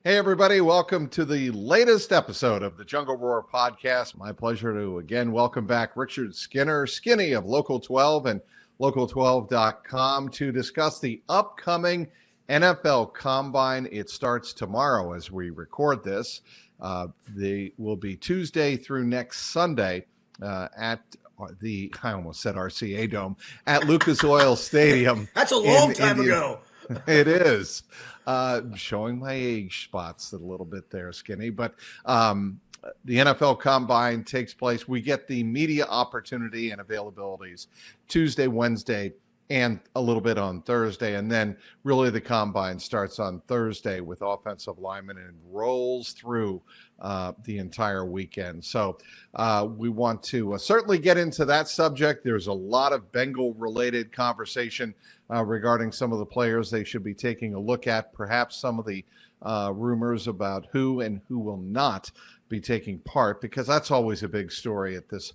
Hey, everybody. Welcome to the latest episode of the Jungle Roar podcast. My pleasure to again welcome back Richard Skinny of Local 12 and local12.com to discuss the upcoming NFL Combine. It starts tomorrow as we record this. They will be Tuesday through next Sunday at the, I almost said RCA Dome, at Lucas Oil Stadium. That's a long time ago. It is. Showing my age spots a little bit there, Skinny. But the NFL Combine takes place. We get the media opportunity and availabilities Tuesday, Wednesday, and a little bit on Thursday. And then really the Combine starts on Thursday with offensive linemen and rolls through the entire weekend. So we want to certainly get into that subject. There's a lot of Bengal-related conversation regarding some of the players they should be taking a look at, perhaps some of the rumors about who and who will not be taking part, because that's always a big story at this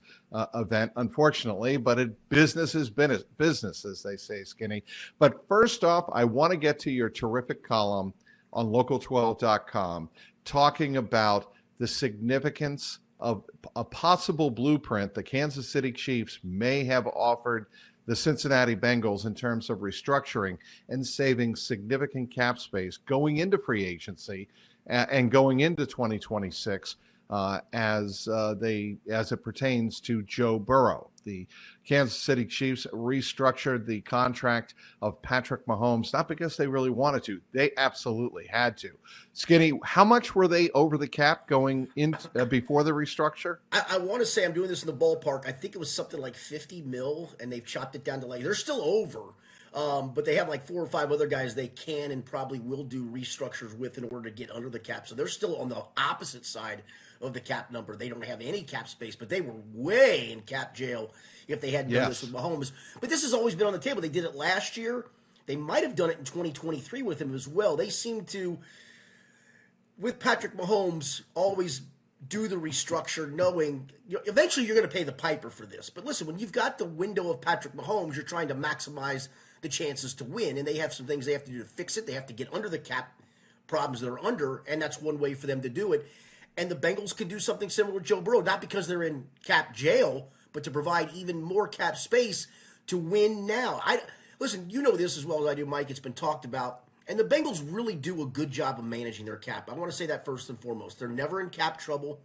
event, unfortunately. But business is business, as they say, Skinny. But first off, I want to get to your terrific column on local12.com talking about the significance of a possible blueprint the Kansas City Chiefs may have offered the Cincinnati Bengals in terms of restructuring and saving significant cap space going into free agency and going into 2026 as it pertains to Joe Burrow. The Kansas City Chiefs restructured the contract of Patrick Mahomes, not because they really wanted to. They absolutely had to. Skinny, how much were they over the cap going in before the restructure? I want to say, I'm doing this in the ballpark, I think it was something like 50 mil, and they've chopped it down to they're still over. But they have like 4 or 5 other guys they can and probably will do restructures with in order to get under the cap. So they're still on the opposite side of the cap number. They don't have any cap space, but they were way in cap jail if they hadn't done this with Mahomes. But this has always been on the table. They did it last year. They might have done it in 2023 with him as well. They seem to, with Patrick Mahomes, always do the restructure knowing eventually you're going to pay the piper for this. But listen, when you've got the window of Patrick Mahomes, you're trying to maximize the chances to win, and they have some things they have to do to fix it. They have to get under the cap problems they're under, and that's one way for them to do it. And the Bengals could do something similar with Joe Burrow, not because they're in cap jail, but to provide even more cap space to win now. Listen, you know this as well as I do, Mike. It's been talked about, and the Bengals really do a good job of managing their cap. I want to say that first and foremost. They're never in cap trouble.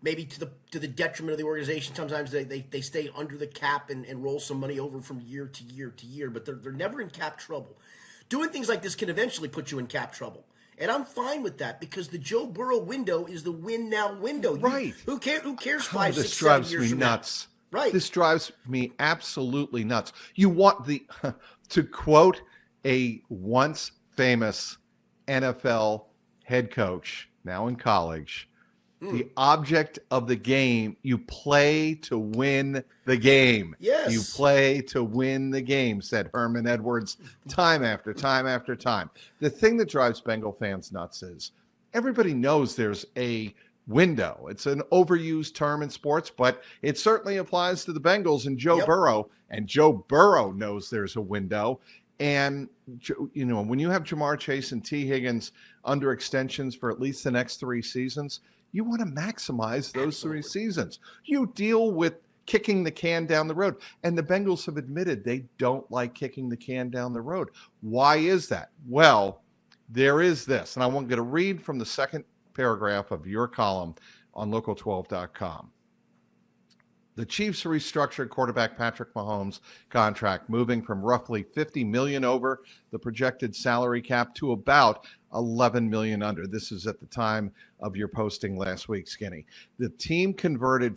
Maybe to the detriment of the organization. Sometimes they stay under the cap and roll some money over from year to year to year, but they're never in cap trouble. Doing things like this can eventually put you in cap trouble. And I'm fine with that because the Joe Burrow window is the win now window. Right. Who cares 5, 6, 7 years from now? This drives me nuts. Right. This drives me absolutely nuts. You want to quote a once famous NFL head coach, now in college, the object of the game, you play to win the game. Yes. You play to win the game, said Herman Edwards time after time after time. The thing that drives Bengal fans nuts is everybody knows there's a window. It's an overused term in sports, but it certainly applies to the Bengals and Joe Burrow. And Joe Burrow knows there's a window. And, when you have Jamar Chase and T. Higgins under extensions for at least the next 3 seasons, you want to maximize those 3 seasons. You deal with kicking the can down the road. And the Bengals have admitted they don't like kicking the can down the road. Why is that? Well, there is this. And I want you to read from the second paragraph of your column on local12.com. The Chiefs restructured quarterback Patrick Mahomes' contract, moving from roughly $50 million over the projected salary cap to about $11 million under. This is at the time of your posting last week, Skinny. The team converted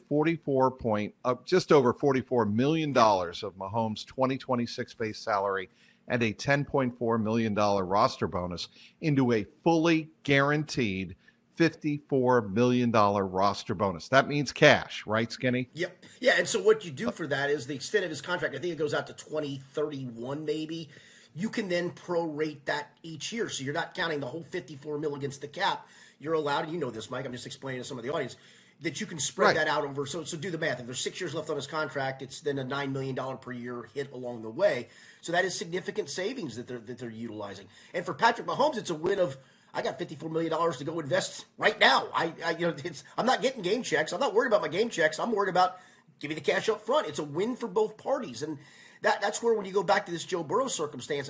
just over $44 million of Mahomes' 2026 base salary and a $10.4 million roster bonus into a fully guaranteed $54 million roster bonus. That means cash, right, Skinny? Yep. Yeah, and so what you do for that is the extent of his contract, I think it goes out to 2031 maybe. You can then prorate that each year. So you're not counting the whole $54 million against the cap. You're allowed, you know this, Mike, I'm just explaining to some of the audience, that you can spread that out over. So do the math. If there's 6 years left on his contract, it's then a $9 million per year hit along the way. So that is significant savings that they're utilizing. And for Patrick Mahomes, it's a win of I got $54 million to go invest right now. I'm not getting game checks. I'm not worried about my game checks. I'm worried about give me the cash up front. It's a win for both parties. And that's where when you go back to this Joe Burrow circumstance,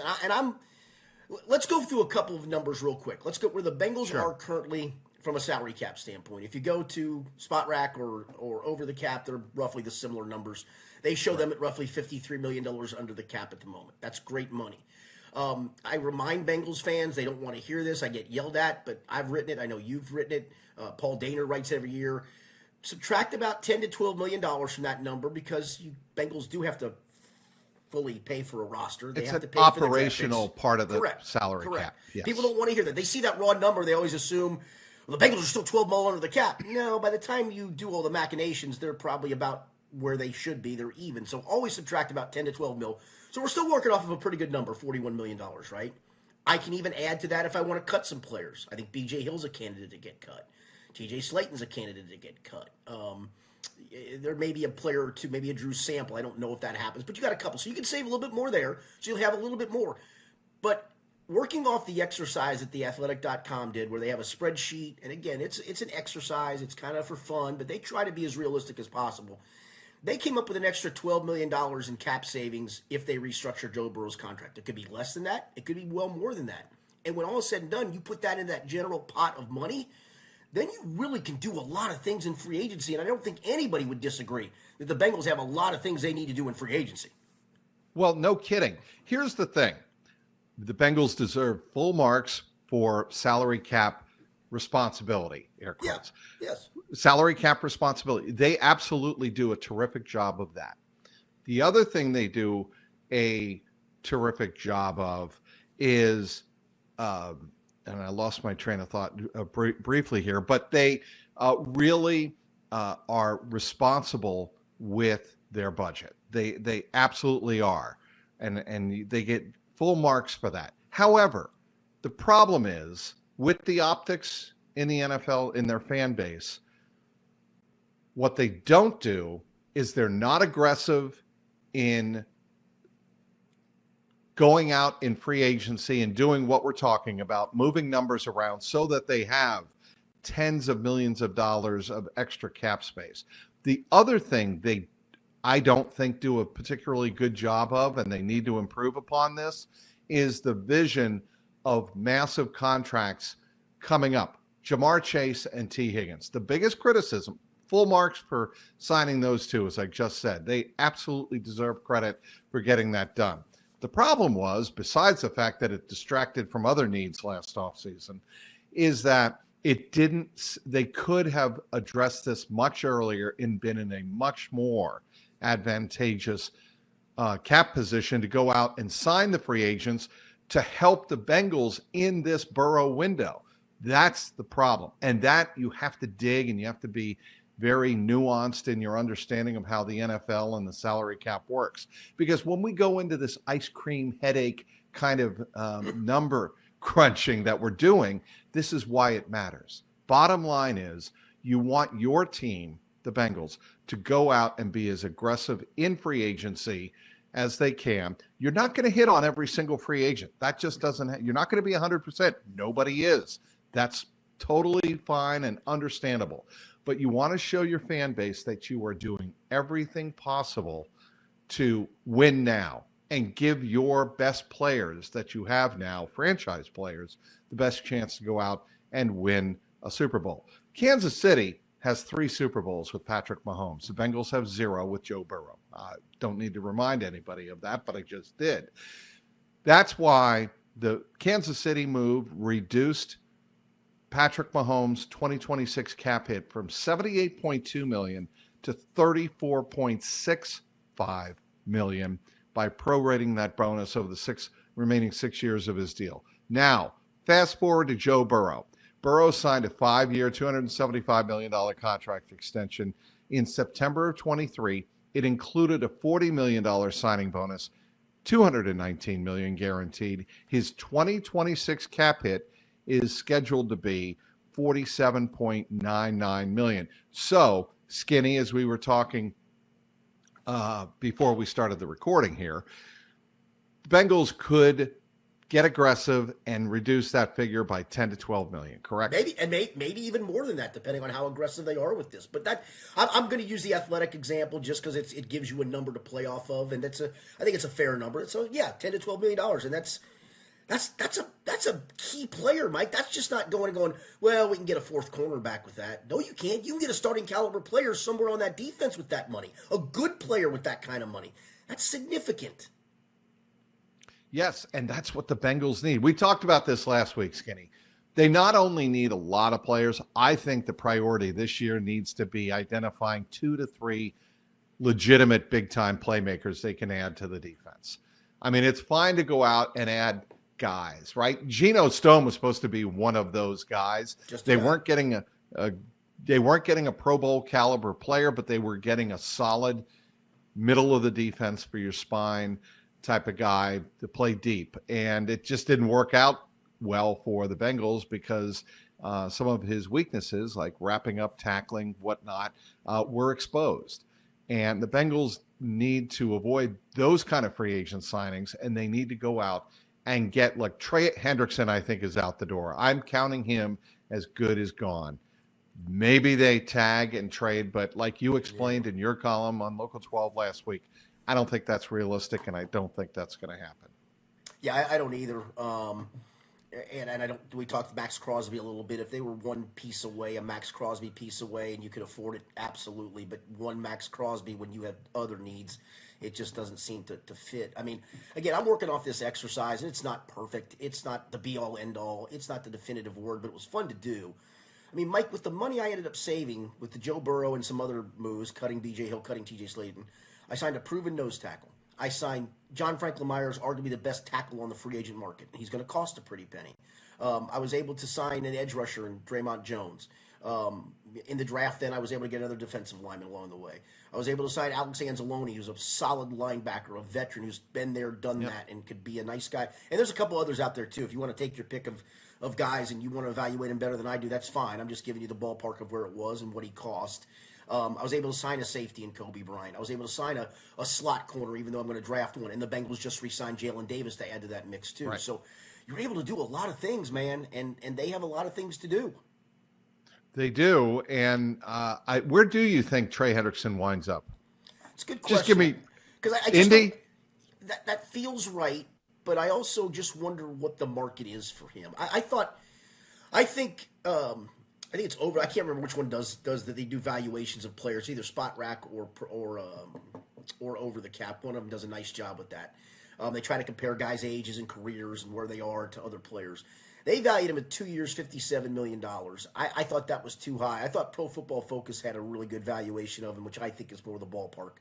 let's go through a couple of numbers real quick. Let's go where the Bengals are currently from a salary cap standpoint. If you go to Spot Rack or over the cap, they're roughly the similar numbers. They show them at roughly $53 million under the cap at the moment. That's great money. I remind Bengals fans, they don't want to hear this. I get yelled at, but I've written it. I know you've written it. Paul Dehner writes every year. Subtract about $10 to $12 million from that number because you Bengals do have to fully pay for a roster. They have to pay for the operational part of the salary cap. Yes. People don't want to hear that. They see that raw number. They always assume, well, the Bengals are still 12 mil under the cap. No, by the time you do all the machinations, they're probably about where they should be. They're even. So always subtract about 10 to 12 mil. So we're still working off of a pretty good number, $41 million, right? I can even add to that if I want to cut some players. I think B.J. Hill's a candidate to get cut. T.J. Slayton's a candidate to get cut. There may be a player or two, maybe a Drew Sample. I don't know if that happens, but you got a couple. So you can save a little bit more there, so you'll have a little bit more. But working off the exercise that theathletic.com did where they have a spreadsheet, and again, it's an exercise. It's kind of for fun, but they try to be as realistic as possible. They came up with an extra $12 million in cap savings if they restructure Joe Burrow's contract. It could be less than that. It could be well more than that. And when all is said and done, you put that in that general pot of money, then you really can do a lot of things in free agency. And I don't think anybody would disagree that the Bengals have a lot of things they need to do in free agency. Well, no kidding. Here's the thing. The Bengals deserve full marks for salary cap responsibility, air quotes. Yeah, yes. Salary cap responsibility. They absolutely do a terrific job of that. The other thing they do a terrific job of is, and I lost my train of thought briefly here, but they really are responsible with their budget. They absolutely are, and they get full marks for that. However, the problem is with the optics in the NFL, in their fan base, what they don't do is they're not aggressive in going out in free agency and doing what we're talking about, moving numbers around so that they have tens of millions of dollars of extra cap space. The other thing I don't think do a particularly good job of, and they need to improve upon this, is the vision of massive contracts coming up. Jamar Chase and T. Higgins. The biggest criticism, full marks for signing those two, as I just said. They absolutely deserve credit for getting that done. The problem was, besides the fact that it distracted from other needs last offseason, is that they could have addressed this much earlier and been in a much more advantageous cap position to go out and sign the free agents to help the Bengals in this Burrow window. That's the problem. And that you have to dig and you have to be very nuanced in your understanding of how the NFL and the salary cap works. Because when we go into this ice cream headache kind of number crunching that we're doing, this is why it matters. Bottom line is you want your team, the Bengals, to go out and be as aggressive in free agency as they can. You're not going to hit on every single free agent. That just doesn't, you're not going to be 100%. Nobody is. That's totally fine and understandable. But you want to show your fan base that you are doing everything possible to win now and give your best players that you have now, franchise players, the best chance to go out and win a Super Bowl. Kansas City has 3 Super Bowls with Patrick Mahomes. The Bengals have 0 with Joe Burrow. I don't need to remind anybody of that, but I just did. That's why the Kansas City move reduced Patrick Mahomes' 2026 cap hit from $78.2 million to $34.65 million by prorating that bonus over the remaining 6 years of his deal. Now, fast forward to Joe Burrow. Burrow signed a 5-year, $275 million contract extension in September of 23. It included a $40 million signing bonus, $219 million guaranteed. His 2026 cap hit is scheduled to be $47.99 million. So, Skinny, as we were talking before we started the recording here, the Bengals could get aggressive and reduce that figure by 10 to 12 million, correct? Maybe even more than that, depending on how aggressive they are with this. But I'm going to use the Athletic example just because it gives you a number to play off of, and I think it's a fair number. So yeah, $10 to $12 million, and that's a key player, Mike. That's just not going. Well, we can get a fourth cornerback with that. No, you can't. You can get a starting caliber player somewhere on that defense with that money. A good player with that kind of money. That's significant. Yes, and that's what the Bengals need. We talked about this last week, Skinny. They not only need a lot of players, I think the priority this year needs to be identifying 2 to 3 legitimate big-time playmakers they can add to the defense. I mean, it's fine to go out and add guys, right? Geno Stone was supposed to be one of those guys. They weren't getting a Pro Bowl caliber player, but they were getting a solid middle of the defense for your spine type of guy to play deep. And it just didn't work out well for the Bengals because some of his weaknesses, like wrapping up, tackling, whatnot, were exposed. And the Bengals need to avoid those kind of free agent signings, and they need to go out and get, like, Trey Hendrickson, I think, is out the door. I'm counting him as good as gone. Maybe they tag and trade, but like you explained in your column on Local 12 last week, I don't think that's realistic, and I don't think that's going to happen. Yeah, I don't either. And I don't. We talked Max Crosby a little bit. If they were one piece away, a Max Crosby piece away, and you could afford it, absolutely. But one Max Crosby when you have other needs, it just doesn't seem to fit. I mean, again, I'm working off this exercise, and it's not perfect. It's not the be-all, end-all. It's not the definitive word, but it was fun to do. I mean, Mike, with the money I ended up saving with the Joe Burrow and some other moves, cutting B.J. Hill, cutting T.J. Slaton, I signed a proven nose tackle. I signed John Franklin Myers, arguably the best tackle on the free agent market. He's going to cost a pretty penny. I was able to sign an edge rusher in Draymond Jones. In the draft, then, I was able to get another defensive lineman along the way. I was able to sign Alex Anzalone, who's a solid linebacker, a veteran who's been there, done that, and could be a nice guy. And there's a couple others out there, too. If you want to take your pick of guys and you want to evaluate them better than I do, that's fine. I'm just giving you the ballpark of where it was and what he cost. I was able to sign a safety in Kobe Bryant. I was able to sign a slot corner, even though I'm going to draft one. And the Bengals just re-signed Jalen Davis to add to that mix, too. Right. So you're able to do a lot of things, man, and they have a lot of things to do. They do. And where do you think Trey Hendrickson winds up? It's a good question. Just give me because I Indy. That feels right, but I also just wonder what the market is for him. I think it's over. I can't remember which one does that. They do valuations of players, either Spot Rack or Over the Cap. One of them does a nice job with that. They try to compare guys' ages and careers and where they are to other players. They valued him at 2 years, $57 million. I thought that was too high. I thought Pro Football Focus had a really good valuation of him, which I think is more the ballpark,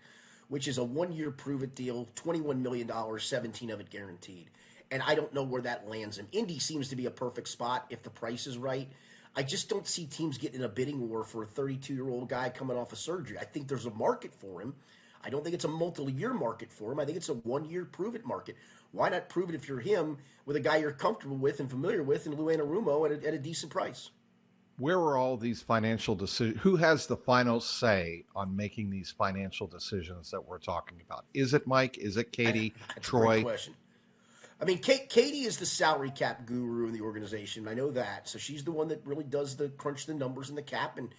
which is a 1-year prove-it deal, $21 million, 17 of it guaranteed. And I don't know where that lands him. Indy seems to be a perfect spot if the price is right. I just don't see teams getting in a bidding war for a 32-year-old guy coming off of surgery. I think there's a market for him. I don't think it's a multi-year market for him. I think it's a 1-year prove-it market. Why not prove it if you're him with a guy you're comfortable with and familiar with in Lou Anarumo at a decent price? Where are all these financial decisions? Who has the final say on making these financial decisions that we're talking about? Is it Mike? Is it Katie? That's Troy? A great question. I mean, Katie is the salary cap guru in the organization. I know that. So she's the one that really does the crunch the numbers in the cap. And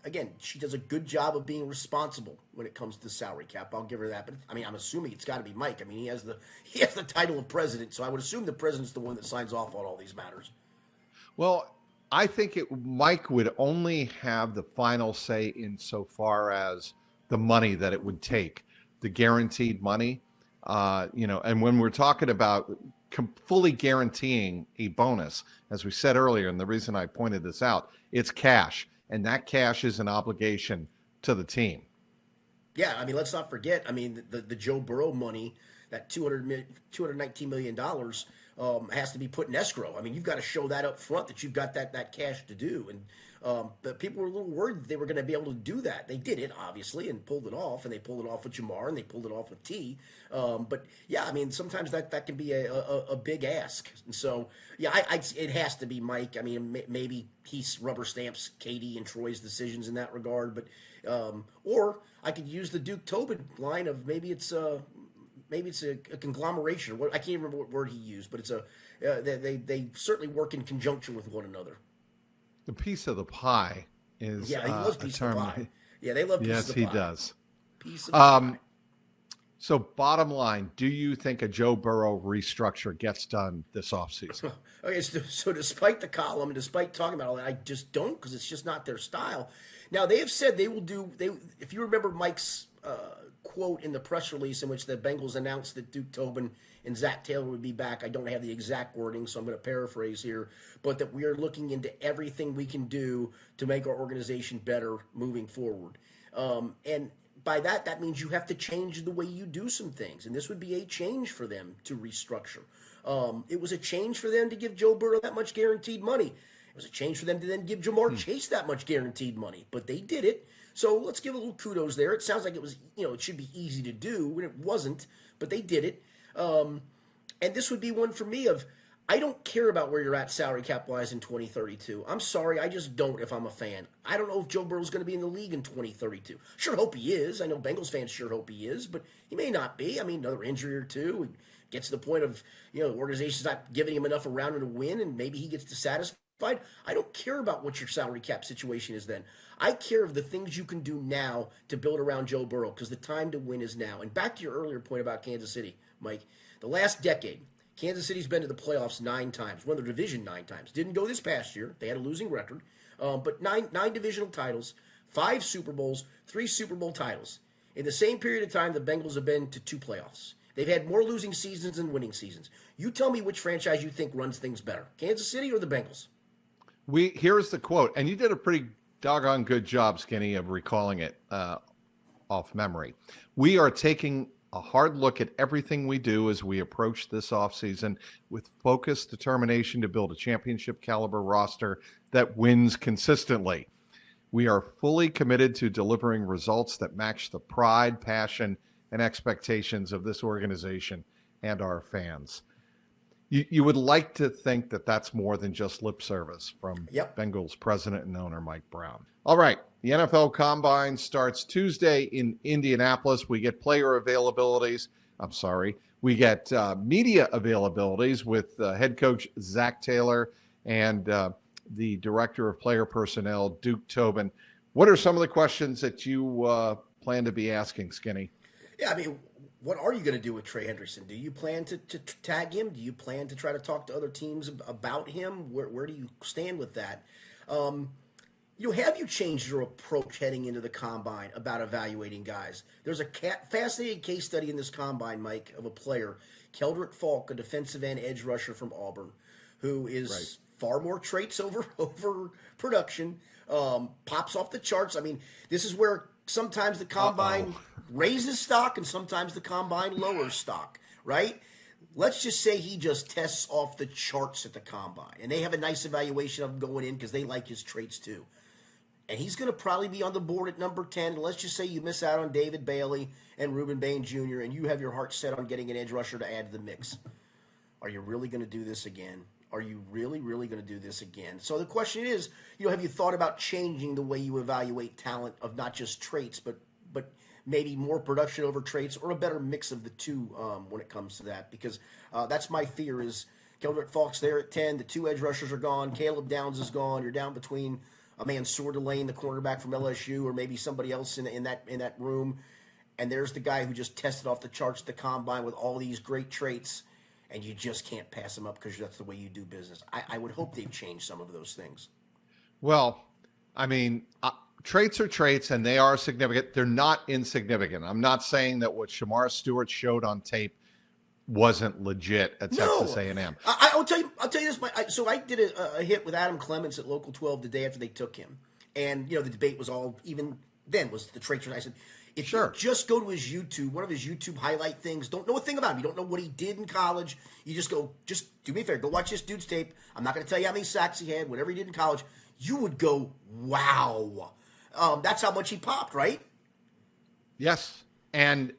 again, she does a good job of being responsible when it comes to the salary cap. I'll give her that. But I mean, I'm assuming it's got to be Mike. I mean, he has the title of president. So I would assume the president's the one that signs off on all these matters. Well, I think Mike would only have the final say insofar as the money that it would take, the guaranteed money. And when we're talking about fully guaranteeing a bonus, as we said earlier, and the reason I pointed this out, it's cash, and that cash is an obligation to the team. Yeah, I mean, let's not forget. I mean, the Joe Burrow money, that $219 million, has to be put in escrow. I mean, you've got to show that up front that you've got that cash to do. And but people were a little worried that they were going to be able to do that. They did it, obviously, and pulled it off. And they pulled it off with Jamar, and they pulled it off with T. But, yeah, I mean, sometimes that can be a big ask. And so, yeah, it has to be Mike. I mean, maybe he rubber stamps Katie and Troy's decisions in that regard. But or I could use the Duke Tobin line of maybe it's maybe it's a conglomeration. Or what, I can't remember what word he used, but it's they certainly work in conjunction with one another. The piece of the pie is Yeah, he loves a piece term. of the pie. Yeah, they love piece Yes, of the he pie. does. Piece of the pie. So bottom line, do you think a Joe Burrow restructure gets done this offseason? Okay, so despite the column and despite talking about all that, I just don't, because it's just not their style. Now, they have said they will do. If you remember Mike's quote in the press release in which the Bengals announced that Duke Tobin and Zach Taylor would be back, I don't have the exact wording, so I'm going to paraphrase here, but that we are looking into everything we can do to make our organization better moving forward. And by that means you have to change the way you do some things, and this would be a change for them to restructure. It was a change for them to give Joe Burrow that much guaranteed money. It was a change for them to then give Jamar Chase that much guaranteed money, but they did it. So let's give a little kudos there. It sounds like it was, it should be easy to do, and it wasn't, but they did it. And this would be one for me of, I don't care about where you're at salary cap-wise in 2032. I'm sorry, I just don't if I'm a fan. I don't know if Joe Burrow's going to be in the league in 2032. Sure hope he is. I know Bengals fans sure hope he is, but he may not be. I mean, another injury or two. He gets to the point of, the organization's not giving him enough around him to win, and maybe he gets dissatisfied. I don't care about what your salary cap situation is then. I care of the things you can do now to build around Joe Burrow, because the time to win is now. And back to your earlier point about Kansas City, Mike, the last decade, Kansas City's been to the playoffs 9 times, won the division 9 times. Didn't go this past year. They had a losing record. But nine divisional titles, 5 Super Bowls, 3 Super Bowl titles. In the same period of time, the Bengals have been to 2 playoffs. They've had more losing seasons than winning seasons. You tell me which franchise you think runs things better, Kansas City or the Bengals? Here's the quote, and you did a pretty doggone good job, Skinny, of recalling it off memory. We are taking a hard look at everything we do as we approach this offseason with focused determination to build a championship caliber roster that wins consistently. We are fully committed to delivering results that match the pride, passion, and expectations of this organization and our fans. You would like to think that that's more than just lip service from Bengals president and owner Mike Brown. All right, the NFL Combine starts Tuesday in Indianapolis. We get player availabilities. We get media availabilities with head coach Zach Taylor and the director of player personnel, Duke Tobin. What are some of the questions that you plan to be asking, Skinny? Yeah, I mean, what are you going to do with Trey Hendrickson? Do you plan to tag him? Do you plan to try to talk to other teams about him? Where do you stand with that? Have you changed your approach heading into the Combine about evaluating guys? There's a fascinating case study in this Combine, Mike, of a player, Keldrick Falk, a defensive end edge rusher from Auburn, who is far more traits over production, pops off the charts. I mean, this is where sometimes the Combine raises stock and sometimes the Combine lowers stock, right? Let's just say he just tests off the charts at the Combine, and they have a nice evaluation of him going in because they like his traits too. And he's going to probably be on the board at number 10. And let's just say you miss out on David Bailey and Reuben Bain Jr., and you have your heart set on getting an edge rusher to add to the mix. Are you really going to do this again? Are you really, really going to do this again? So the question is, have you thought about changing the way you evaluate talent of not just traits, but maybe more production over traits, or a better mix of the two when it comes to that? Because that's my fear is Keldrick Falk's there at 10. The 2 edge rushers are gone. Caleb Downs is gone. You're down between a Mansour Delane, the cornerback from LSU, or maybe somebody else in that room. And there's the guy who just tested off the charts at the Combine with all these great traits, and you just can't pass him up because that's the way you do business. I would hope they'd change some of those things. Well, I mean, traits are traits, and they are significant. They're not insignificant. I'm not saying that what Shamar Stewart showed on tape wasn't legit at Texas A&M. I'll tell you this. So I did a hit with Adam Clements at Local 12 the day after they took him, and the debate was all even then was the traits. I said, if you just go to his YouTube, one of his YouTube highlight things, don't know a thing about him, you don't know what he did in college, you just do me a favor, go watch this dude's tape. I'm not going to tell you how many sacks he had, whatever he did in college. You would go, wow. That's how much he popped, right? Yes, and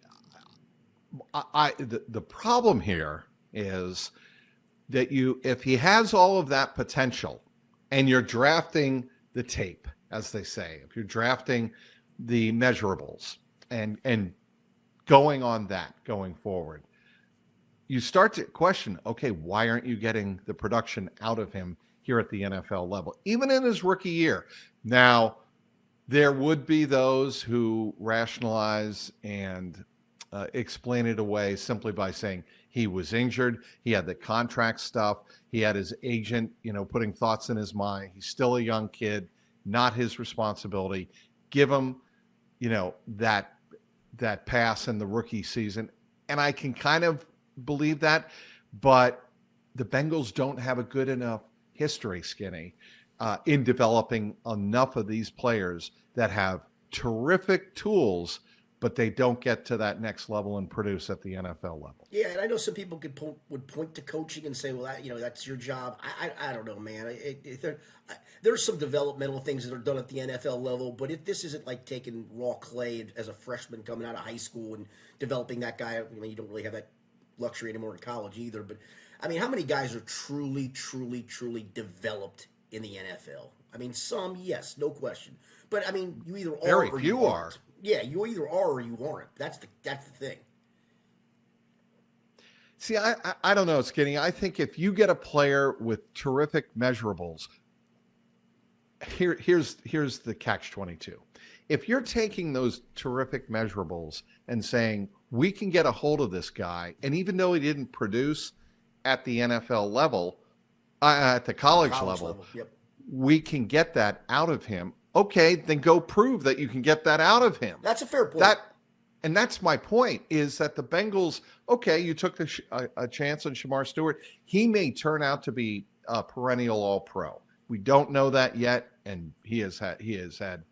the problem here is that if he has all of that potential and you're drafting the tape, as they say, if you're drafting the measurables and going on that going forward, you start to question, okay, why aren't you getting the production out of him here at the NFL level, even in his rookie year? Now, there would be those who rationalize and explain it away simply by saying he was injured, he had the contract stuff, he had his agent, putting thoughts in his mind. He's still a young kid, not his responsibility. Give him, that pass in the rookie season. And I can kind of believe that, but the Bengals don't have a good enough history, Skinny, in developing enough of these players that have terrific tools, but they don't get to that next level and produce at the NFL level. Yeah, and I know some people would point to coaching and say, well, that's your job. I don't know, man. There's some developmental things that are done at the NFL level, but this isn't like taking raw clay as a freshman coming out of high school and developing that guy. You don't really have that luxury anymore in college either. But, how many guys are truly, truly, truly developed in the NFL? Some, yes, no question. But, you either are Very or few you are. aren't. Yeah, you either are or you aren't. That's the thing. See, I don't know, Skinny. I think if you get a player with terrific measurables, here's the catch-22. If you're taking those terrific measurables and saying, we can get a hold of this guy, and even though he didn't produce at the NFL level, at the college level, yep, we can get that out of him. Okay, then go prove that you can get that out of him. That's a fair point. And that's my point, is that the Bengals, okay, you took a chance on Shamar Stewart. He may turn out to be a perennial All-Pro. We don't know that yet, and he hasn't had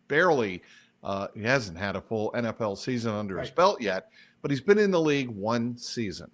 a full NFL season under his belt yet, but he's been in the league one season.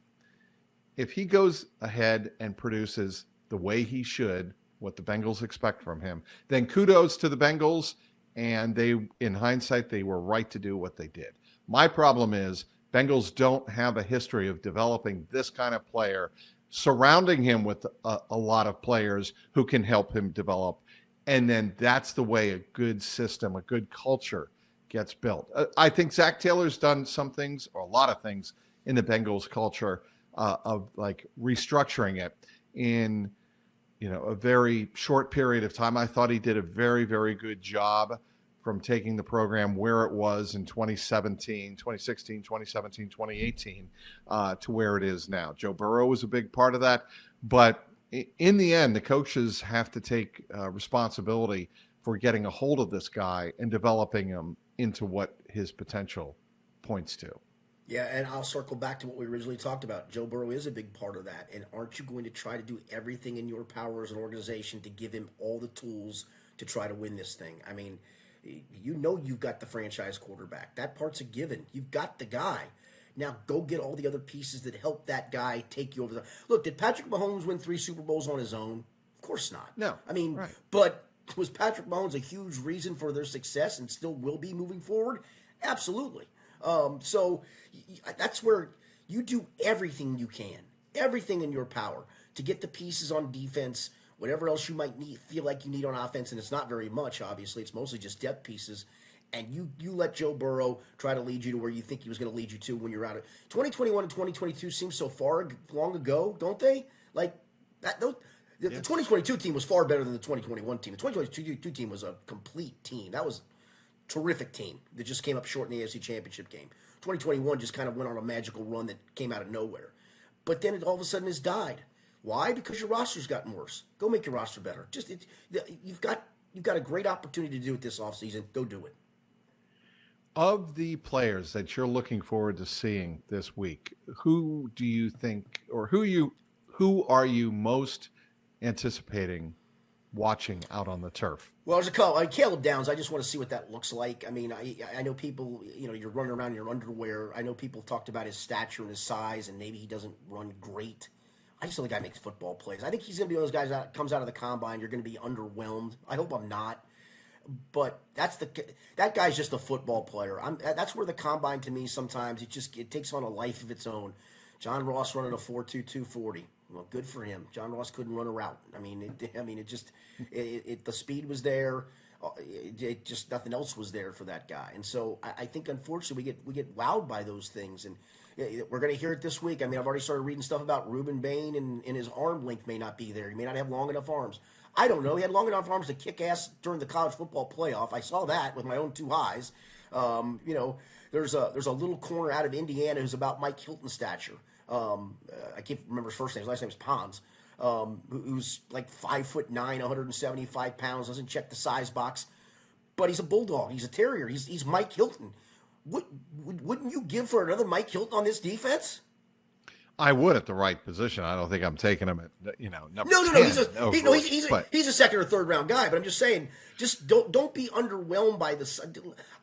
If he goes ahead and produces the way he should, what the Bengals expect from him, then kudos to the Bengals, and in hindsight, they were right to do what they did. My problem is Bengals don't have a history of developing this kind of player, surrounding him with a lot of players who can help him develop, and then that's the way a good system, a good culture gets built. I think Zach Taylor's done some things, or a lot of things, in the Bengals culture of like restructuring it in a very short period of time. I thought he did a very, very good job from taking the program where it was in 2016, 2017, 2018 to where it is now. Joe Burrow was a big part of that. But in the end, the coaches have to take responsibility for getting a hold of this guy and developing him into what his potential points to. Yeah, and I'll circle back to what we originally talked about. Joe Burrow is a big part of that. And aren't you going to try to do everything in your power as an organization to give him all the tools to try to win this thing? You've got the franchise quarterback. That part's a given. You've got the guy. Now go get all the other pieces that help that guy take you over. Look, did Patrick Mahomes win 3 Super Bowls on his own? Of course not. No. Right. But was Patrick Mahomes a huge reason for their success and still will be moving forward? Absolutely. So that's where you do everything you can, everything in your power to get the pieces on defense, whatever else you might feel like you need on offense, and it's not very much, obviously. It's mostly just depth pieces, and you let Joe Burrow try to lead you to where you think he was going to lead you to when you're out of 2021 and 2022 seem so long ago, don't they? Like that. The 2022 team was far better than the 2021 team. The 2022 team was a complete team. That was terrific team that just came up short in the AFC Championship game. 2021 just kind of went on a magical run that came out of nowhere. But then it all of a sudden has died. Why? Because your roster's gotten worse. Go make your roster better. You've got a great opportunity to do it this offseason. Go do it. Of the players that you're looking forward to seeing this week, who do you think, or who are you most anticipating watching out on the turf? Well, there's a couple. Caleb Downs, I just want to see what that looks like. I know people, you're running around in your underwear. I know people talked about his stature and his size, and maybe he doesn't run great. I just think the guy makes football plays. I think he's going to be one of those guys that comes out of the combine, you're going to be underwhelmed. I hope I'm not. But that guy's just a football player. That's where the combine, to me, sometimes it takes on a life of its own. John Ross running a 4.2 240. Well, good for him. John Ross couldn't run a route. The speed was there. Just nothing else was there for that guy. And so I think unfortunately we get wowed by those things, and we're going to hear it this week. I mean, I've already started reading stuff about Reuben Bain, and his arm length may not be there. He may not have long enough arms. I don't know. He had long enough arms to kick ass during the college football playoff. I saw that with my own two eyes. There's a little corner out of Indiana who's about Mike Hilton's stature. I can't remember his first name. His last name is Pons. Who's like 5'9", 175 pounds, doesn't check the size box, but he's a bulldog. He's a terrier. He's Mike Hilton. Wouldn't you give for another Mike Hilton on this defense? I would at the right position. I don't think I'm taking him at number No. 10 He's a second or third round guy. But I'm just saying, just don't be underwhelmed by this.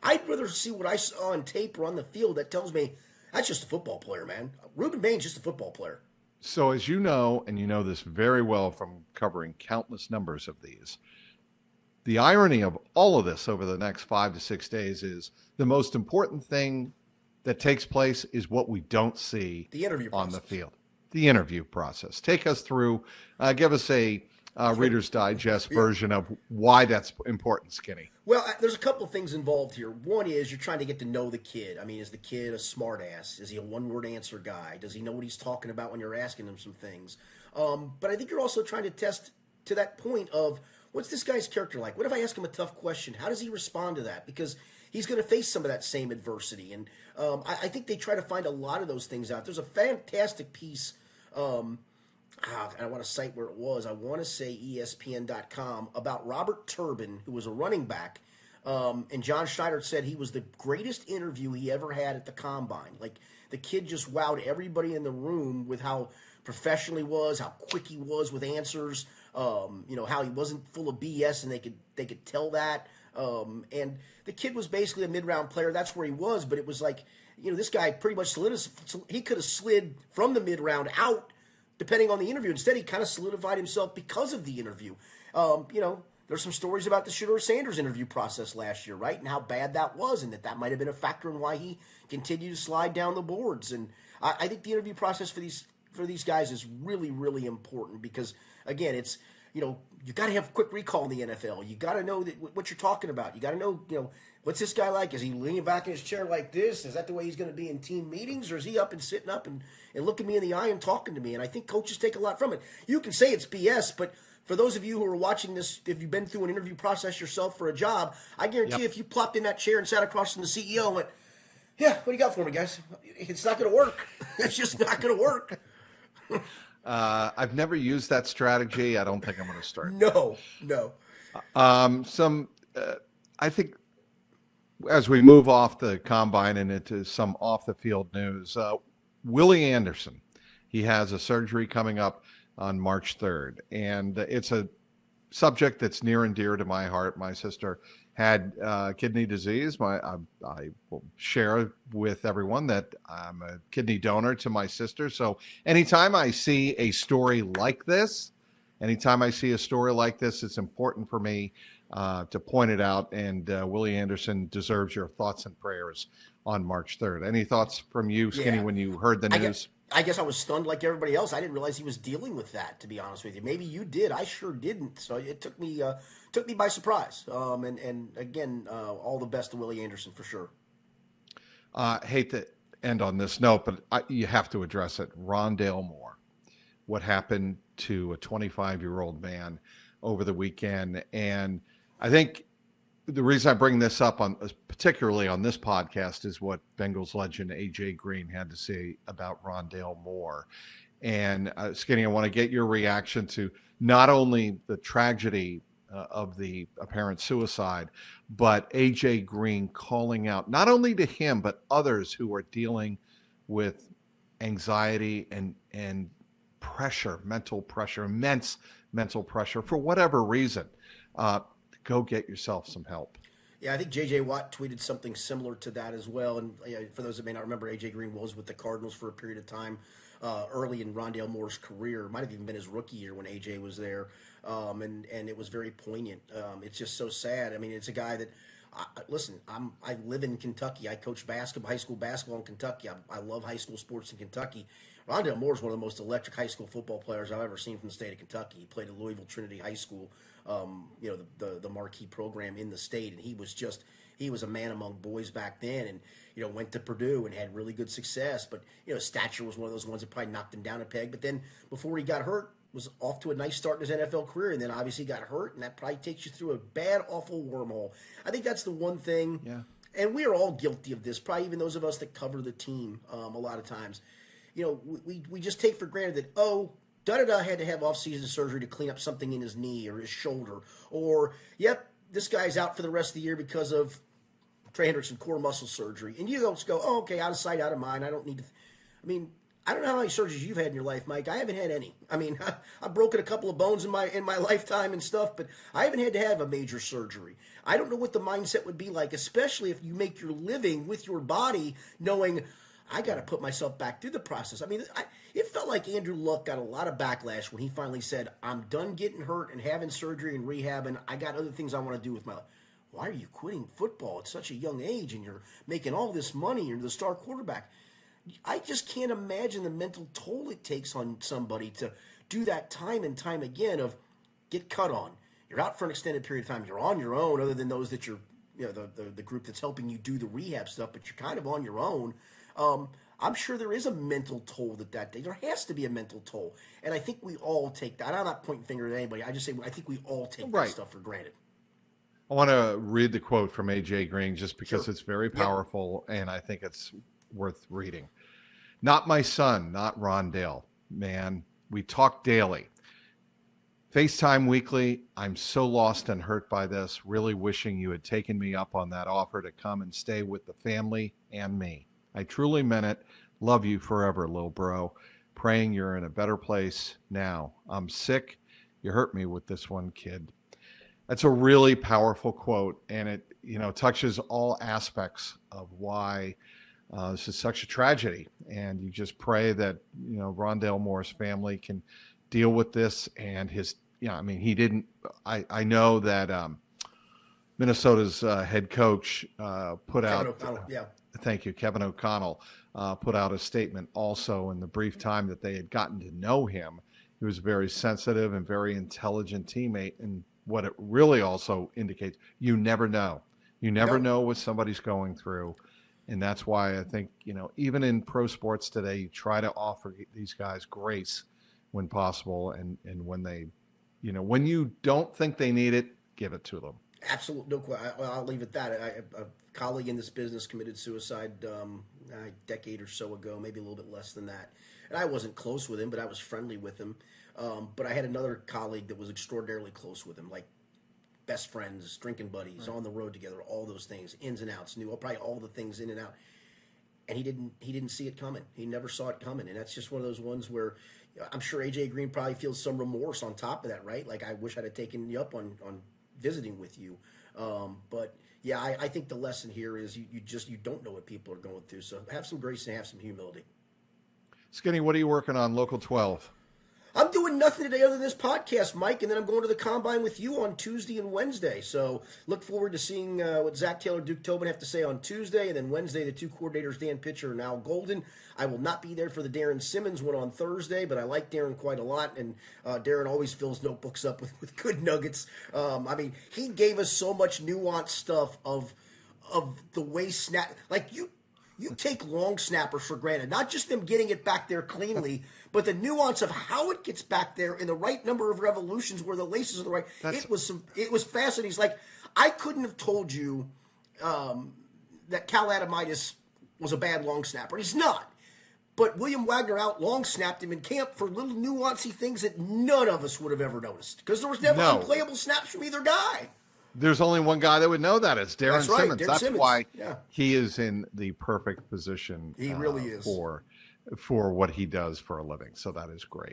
I'd rather see what I saw on tape or on the field that tells me that's just a football player, man. Reuben Bain's just a football player. So as you know, and you know this very well from covering countless numbers of these, the irony of all of this over the next 5 to 6 days is the most important thing that takes place is what we don't see the interview on process. the field. The interview process. Take us through, give us a Reader's Digest version of why that's important, Skinny. Well, there's a couple of things involved here. One is you're trying to get to know the kid. I mean, is the kid a smart ass? Is he a one-word answer guy? Does he know what he's talking about when you're asking him some things? But I think you're also trying to test to that point of what's this guy's character like? What if I ask him a tough question? How does he respond to that? Because he's going to face some of that same adversity. And I think they try to find a lot of those things out. There's a fantastic piece. I want to cite where it was. I want to say ESPN.com about Robert Turbin, who was a running back. And John Schneider said he was the greatest interview he ever had at the combine. Like, the kid just wowed everybody in the room with how professional he was, how quick he was with answers, how he wasn't full of BS, and they could tell that. And the kid was basically a mid-round player. That's where he was, but it was like, this guy pretty much he could have slid from the mid-round out depending on the interview. Instead, he kind of solidified himself because of the interview. There's some stories about the Shedeur Sanders interview process last year, right? And how bad that was, and that might have been a factor in why he continued to slide down the boards. And I think the interview process for these guys is really, really important because, again, it's, you got to have quick recall in the NFL. You got to know what you're talking about. You got to know, what's this guy like? Is he leaning back in his chair like this? Is that the way he's going to be in team meetings? Or is he up and sitting up and looking me in the eye and talking to me? And I think coaches take a lot from it. You can say it's BS, but for those of you who are watching this, if you've been through an interview process yourself for a job, I guarantee you if you plopped in that chair and sat across from the CEO and went, yeah, what do you got for me, guys? It's not going to work. It's just not going to work. I've never used that strategy. I don't think I'm going to start. No. I think as we move off the combine and into some off the field news, Willie Anderson, he has a surgery coming up on March 3rd. And it's a subject that's near and dear to my heart. My sister had kidney disease. I will share with everyone that I'm a kidney donor to my sister. So anytime I see a story like this, it's important for me to point it out. And Willie Anderson deserves your thoughts and prayers on March 3rd. Any thoughts from you, Skinny, when you heard the news? I guess I was stunned like everybody else. I didn't realize he was dealing with that, to be honest with you. Maybe you did. I sure didn't. So it took me by surprise. And again, all the best to Willie Anderson for sure. Hate to end on this note, but you have to address it. Rondale Moore, what happened to a 25-year-old man over the weekend. And I think the reason I bring this up particularly on this podcast is what Bengals legend AJ Green had to say about Rondale Moore. And Skinny, I want to get your reaction to not only the tragedy of the apparent suicide, but AJ Green calling out not only to him but others who are dealing with anxiety and pressure, immense mental pressure for whatever reason. Go get yourself some help. Yeah, I think J.J. Watt tweeted something similar to that as well. And for those that may not remember, A.J. Green was with the Cardinals for a period of time early in Rondale Moore's career. Might have even been his rookie year when A.J. was there. And it was very poignant. It's just so sad. I mean, it's a guy that, I live in Kentucky. I coach high school basketball in Kentucky. I love high school sports in Kentucky. Rondale Moore is one of the most electric high school football players I've ever seen from the state of Kentucky. He played at Louisville Trinity High School. the marquee program in the state, and he was a man among boys back then, and went to Purdue and had really good success. But stature was one of those ones that probably knocked him down a peg. But then before he got hurt, was off to a nice start in his NFL career, and then obviously got hurt, and that probably takes you through a bad, awful wormhole. I think that's the one thing. Yeah. And we are all guilty of this, probably even those of us that cover the team a lot of times. We just take for granted that, da-da-da had to have off-season surgery to clean up something in his knee or his shoulder. Or, yep, this guy's out for the rest of the year because of Trey Hendrickson core muscle surgery. And you just go, okay, out of sight, out of mind. I don't need to. I don't know how many surgeries you've had in your life, Mike. I haven't had any. I've broken a couple of bones in my lifetime and stuff, but I haven't had to have a major surgery. I don't know what the mindset would be like, especially if you make your living with your body knowing I got to put myself back through the process. It felt like Andrew Luck got a lot of backlash when he finally said, I'm done getting hurt and having surgery and rehab, and I got other things I want to do with my life. Why are you quitting football at such a young age and you're making all this money, you're the star quarterback? I just can't imagine the mental toll it takes on somebody to do that time and time again of get cut on. You're out for an extended period of time. You're on your own, other than those that you're, the group that's helping you do the rehab stuff, but you're kind of on your own. I'm sure there is a mental toll that day. There has to be a mental toll. And I think we all take that. I'm not pointing fingers at anybody. I just say I think we all take that stuff for granted. I want to read the quote from A.J. Green just because Sure. it's very powerful, and I think it's worth reading. Not my son, not Rondale. Man, we talk daily. FaceTime weekly. I'm so lost and hurt by this. Really wishing you had taken me up on that offer to come and stay with the family and me. I truly meant it. Love you forever, little bro. Praying you're in a better place now. I'm sick. You hurt me with this one, kid. That's a really powerful quote, and it touches all aspects of why this is such a tragedy. And you just pray that Rondale Moore's family can deal with this. And he didn't. I know that Minnesota's head coach put Kevin out. O'Connell, yeah. Thank you, Kevin O'Connell put out a statement also in the brief time that they had gotten to know him. He was a very sensitive and very intelligent teammate, and what it really also indicates, you never know. You never know what somebody's going through. And that's why I think, even in pro sports today, you try to offer these guys grace when possible. And when they, when you don't think they need it, give it to them. Absolutely. No question. I'll leave it at that. A colleague in this business committed suicide a decade or so ago, maybe a little bit less than that. And I wasn't close with him, but I was friendly with him. But I had another colleague that was extraordinarily close with him, like best friends, drinking buddies, on the road together, all those things, ins and outs, knew probably all the things in and out. And he didn't see it coming. He never saw it coming. And that's just one of those ones where I'm sure A.J. Green probably feels some remorse on top of that, right? Like, I wish I'd have taken you up on visiting with you. But yeah, I think the lesson here is you don't know what people are going through. So have some grace and have some humility. Skinny, what are you working on, Local 12? I'm doing nothing today other than this podcast, Mike, and then I'm going to the Combine with you on Tuesday and Wednesday. So look forward to seeing what Zach Taylor, Duke Tobin have to say on Tuesday, and then Wednesday, the two coordinators, Dan Pitcher and Al Golden. I will not be there for the Darren Simmons one on Thursday, but I like Darren quite a lot, and Darren always fills notebooks up with good nuggets. He gave us so much nuanced stuff of the way snap, like you take long snappers for granted, not just them getting it back there cleanly, but the nuance of how it gets back there in the right number of revolutions where the laces are the right. It was fascinating. It's like, I couldn't have told you that Cal Adamitis was a bad long snapper. He's not. But William Wagner out long snapped him in camp for little nuancy things that none of us would have ever noticed, because there was never unplayable snaps from either guy. There's only one guy that would know that. It's Darren That's right, Simmons. Darren That's Simmons. why Yeah. he is in the perfect position. He really is. For what he does for a living. So that is great.